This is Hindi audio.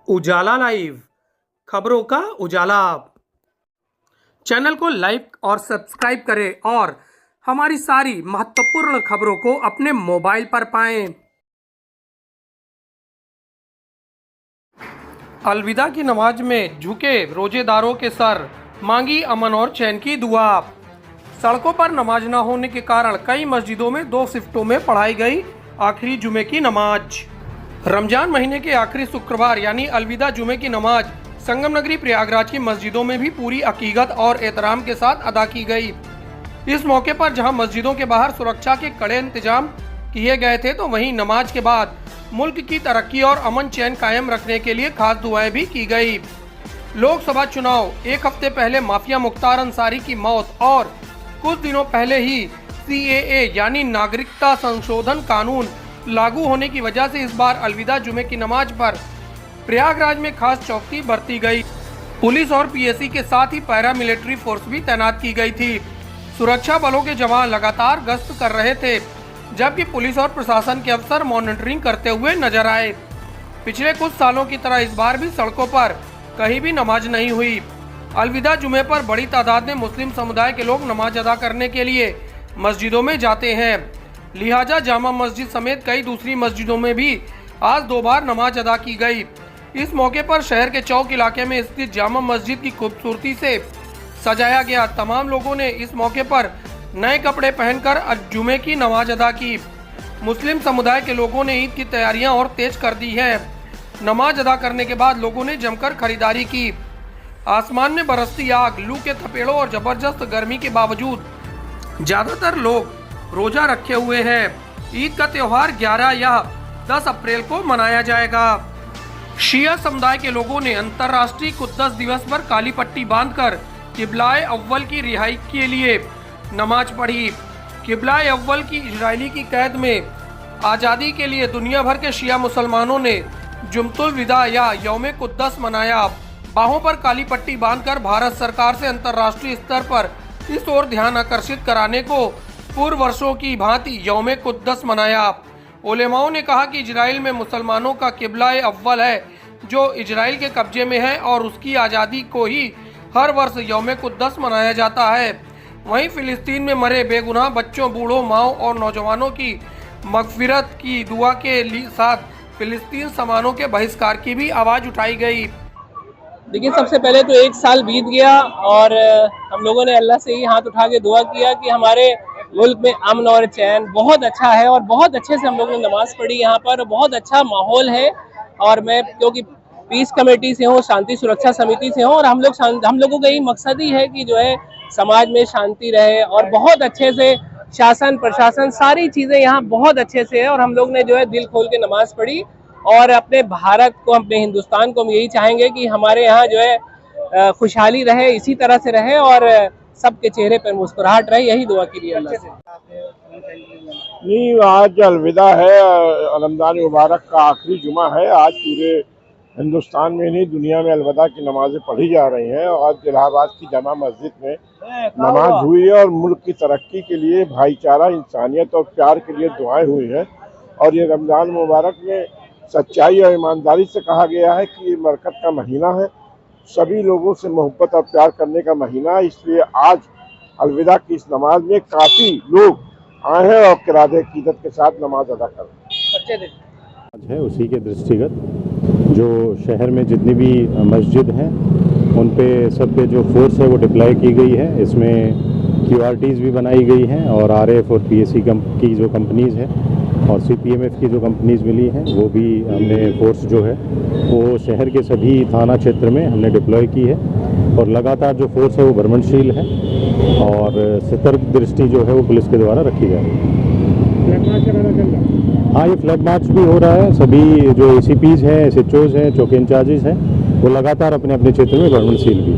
उजाला लाइव, खबरों का उजाला। चैनल को लाइक और सब्सक्राइब करें और हमारी सारी महत्वपूर्ण खबरों को अपने मोबाइल पर पाएं। अलविदा की नमाज में झुके रोजेदारों के सर, मांगी अमन और चैन की दुआ। सड़कों पर नमाज न होने के कारण कई मस्जिदों में 2 शिफ्टों में पढ़ाई गई आखिरी जुमे की नमाज। रमजान महीने के आखिरी शुक्रवार यानी अलविदा जुमे की नमाज संगम नगरी प्रयागराज की मस्जिदों में भी पूरी अकीदत और एहतराम के साथ अदा की गई। इस मौके पर जहां मस्जिदों के बाहर सुरक्षा के कड़े इंतजाम किए गए थे, तो वहीं नमाज के बाद मुल्क की तरक्की और अमन चैन कायम रखने के लिए खास दुआएं भी की गई। लोकसभा चुनाव, एक हफ्ते पहले माफिया मुख्तार अंसारी की मौत और कुछ दिनों पहले ही CAA यानी नागरिकता संशोधन कानून लागू होने की वजह से इस बार अलविदा जुमे की नमाज पर प्रयागराज में खास चौकसी बरती गई। पुलिस और PSC के साथ ही पैरा मिलिट्री फोर्स भी तैनात की गई थी। सुरक्षा बलों के जवान लगातार गश्त कर रहे थे, जबकि पुलिस और प्रशासन के अफसर मॉनिटरिंग करते हुए नजर आए। पिछले कुछ सालों की तरह इस बार भी सड़कों पर कहीं भी नमाज नहीं हुई। अलविदा जुमे पर बड़ी तादाद में मुस्लिम समुदाय के लोग नमाज अदा करने के लिए मस्जिदों में जाते हैं। लिहाजा जामा मस्जिद समेत कई दूसरी मस्जिदों में भी आज 2 बार नमाज अदा की गई। इस मौके पर शहर के चौक इलाके में स्थित जामा मस्जिद की खूबसूरती से सजाया गया। तमाम लोगों ने इस मौके पर नए कपड़े पहनकर जुमे की नमाज अदा की। मुस्लिम समुदाय के लोगों ने ईद की तैयारियां और तेज कर दी है। नमाज अदा करने के बाद लोगों ने जमकर खरीदारी की। आसमान में बरसती आग, लू के थपेड़ों और जबरदस्त गर्मी के बावजूद ज्यादातर लोग रोजा रखे हुए हैं। ईद का त्योहार 11 या 10 अप्रैल को मनाया जाएगा। शिया समुदाय के लोगों ने अंतर्राष्ट्रीय कुद्दस दिवस पर काली पट्टी बांधकर किबलाए अव्वल की रिहाई के लिए नमाज पढ़ी। किबलाए अव्वल की इजरायली की कैद में आज़ादी के लिए दुनिया भर के शिया मुसलमानों ने जुम्तुल विदा या यौम कुद्दस मनाया। बाहों पर काली पट्टी बांधकर भारत सरकार से अंतर्राष्ट्रीय स्तर पर इस ओर ध्यान आकर्षित कराने को पूर्व वर्षों की भांति यौम कुद्दस मनाया। उलेमाओं ने कहा कि इजराइल में मुसलमानों का किबलाए अव्वल है, जो इजराइल के कब्जे में है, और उसकी आज़ादी को ही हर वर्ष यौम कुद्दस मनाया जाता है। वहीं फिलिस्तीन में मरे बेगुनाह बच्चों, बूढ़ों, माओ और नौजवानों की मगफिरत की दुआ के साथ फिलिस्तीन सामानों के बहिष्कार की भी आवाज़ उठाई गई। देखिए, सबसे पहले तो 1 साल बीत गया और हम लोगों ने अल्लाह से ही हाथ उठा के दुआ किया कि हमारे मुल्क में अमन और चैन बहुत अच्छा है और बहुत अच्छे से हम लोगों ने नमाज पढ़ी यहाँ पर। बहुत अच्छा माहौल है और मैं क्योंकि पीस कमेटी से हूँ, शांति सुरक्षा समिति से हूँ, और हम लोगों का यही मकसद ही है कि जो है समाज में शांति रहे और बहुत अच्छे से शासन प्रशासन सारी चीज़ें यहाँ बहुत अच्छे से है। और हम लोग ने जो है दिल खोल के नमाज पढ़ी और अपने भारत को, अपने हिंदुस्तान को हम यही चाहेंगे कि हमारे यहाँ जो है खुशहाली रहे, इसी तरह से रहे और सबके चेहरे पर मुस्कुराहट रहे, यही दुआ की अल्लाह से। नहीं, आज अलविदा है, रमजान मुबारक का आखिरी जुमा है। आज पूरे हिंदुस्तान में नहीं, दुनिया में अलविदा की नमाजें पढ़ी जा रही हैं। आज इलाहाबाद की जामा मस्जिद में नमाज हुई है और मुल्क की तरक्की के लिए, भाईचारा, इंसानियत और प्यार के लिए दुआएं हुई हैं। और ये रमजान मुबारक में सच्चाई और ईमानदारी से कहा गया है कि ये बरकत का महीना है, सभी लोगों से मोहब्बत और प्यार करने का महीना है। इसलिए आज अलविदा की इस नमाज में काफ़ी लोग आए हैं और किरादे अकीदत के साथ नमाज अदा कर रहे हैं। उसी के दृष्टिगत जो शहर में जितनी भी मस्जिद हैं उन पे सब पे जो फोर्स है वो डिप्लॉय की गई है। इसमें QRTs भी बनाई गई हैं और RF और PSC की जो कंपनीज़ हैं और CPMF की जो कंपनीज़ मिली हैं वो भी हमने फोर्स जो है वो शहर के सभी थाना क्षेत्र में हमने डिप्लॉय की है। और लगातार जो फोर्स है वो भ्रमणशील है और सतर्क दृष्टि जो है वो पुलिस के द्वारा रखी जा रही है। हाँ, ये फ्लैग मार्च भी हो रहा है। सभी जो ACPs हैं, SHOs हैं, चौकी इंचार्जेस हैं, वो लगातार अपने अपने क्षेत्र में भ्रमणशील भी